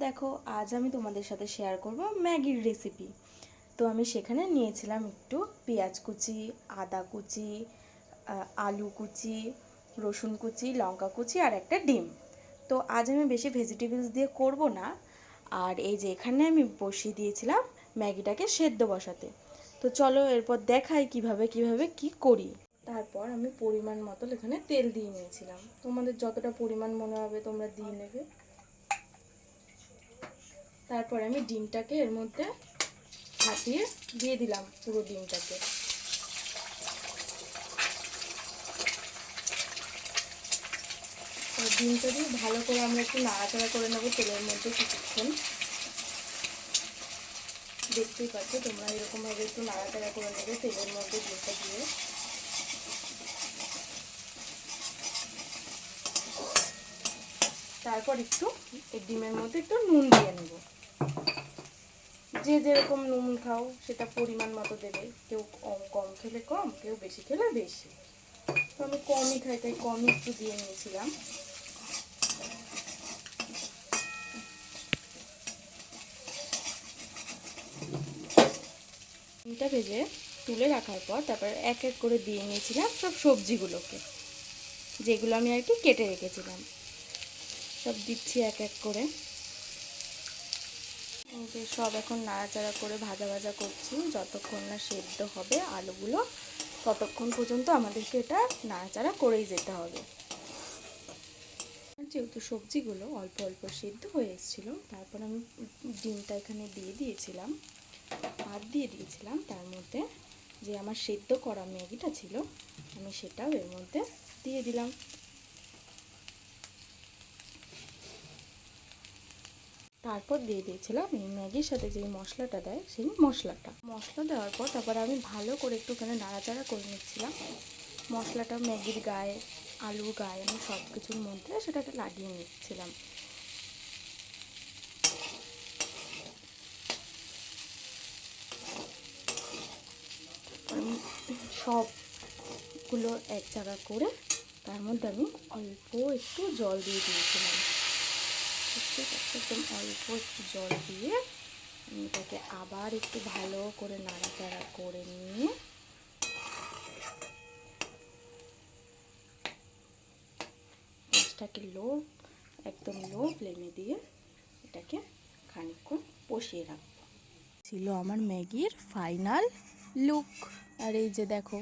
দেখো আজ আমি তোমাদের সাথে শেয়ার করব ম্যাগির রেসিপি। তো আমি সেখানে নিয়েছিলাম একটু পেঁয়াজ কুচি, আদা কুচি, আলু কুচি, রসুন কুচি, লঙ্কা কুচি আর একটা ডিম। তো আজ আমি বেশি ভেজিটেবলস দিয়ে করব না। আর এই যে এখানে আমি বসিয়ে দিয়েছিলাম ম্যাগিটাকে সেদ্ধ বসাতে। তো চলো এরপর দেখাই কিভাবে কি করি। তারপর আমি পরিমাণ মতো এখানে তেল দিয়ে নিয়েছিলাম, তোমাদের যতটা পরিমাণ মনে হবে তোমরা দিয়ে নেবে। তারপর আমি ডিমটাকে এর মধ্যে ফাটিয়ে দিয়ে দিলাম, পুরো ডিমটাকে। ডিমটা দিয়ে ভালো করে আমরা একটু নাড়াচাড়া করে নেবো তেলের মধ্যে কিছুক্ষণ। দেখতেই পাচ্ছ তোমরা এরকমভাবে একটু নাড়াচাড়া করে নেবে তেলের মধ্যে ডিমটা দিয়ে। তারপর একটু এই ডিমের মধ্যে একটু নুন দিয়ে নেব। যে যেরকম নুন খাও সেটা পরিমাণ মতো দেবে, কেউ কম খেলে কম, কেউ বেশি খেলে বেশি। তো আমি কমই খাই তাই কমই একটু দিয়ে নিয়েছিলাম। ডিমটা ভেজে তুলে রাখার পর তারপর এক এক করে দিয়ে নিয়েছিলাম সব সবজিগুলোকে, যেগুলো আমি আর কি কেটে রেখেছিলাম। সব দিচ্ছি এক এক করে। যে সব এখন নাড়াচাড়া করে ভাজা ভাজা করছি, যতক্ষণ না সেদ্ধ হবে আলুগুলো ততক্ষণ পর্যন্ত আমাদেরকে এটা নাড়াচাড়া করেই যেতে হবে। যেহেতু সবজিগুলো অল্প অল্প সেদ্ধ হয়ে এসেছিলো, তারপর আমি ডিমটা এখানে দিয়ে দিয়েছিলাম আর দিয়ে দিয়েছিলাম তার মধ্যে যে আমার সেদ্ধ করা ম্যাগিটা ছিল আমি সেটাও এর মধ্যে দিয়ে দিলাম। তারপর দিয়ে দিয়েছিলাম এই ম্যাগির সাথে যে মশলাটা দেয় সেই মশলা দেওয়ার পর তারপর আমি ভালো করে একটুখানি নাড়াচাড়া করে নিচ্ছিলাম। মশলাটা ম্যাগির গায়ে, আলুর গায়ে, আমি সব কিছুর মধ্যে সেটাকে লাগিয়ে নিচ্ছিলাম। আমি সবগুলো এক জায়গা করে তার মধ্যে আমি অল্প একটু জল দিয়ে দিয়েছিলাম। একদম অল্প একটু জল দিয়ে এটাকে আবার একটু ভালো করে নাড়াচাড়া করে নিয়ে গ্যাসটাকে একদম লো ফ্লেমে দিয়ে এটাকে খানিকক্ষণ বসিয়ে রাখবো। ছিল আমার ম্যাগির ফাইনাল লুক। আর এই যে দেখো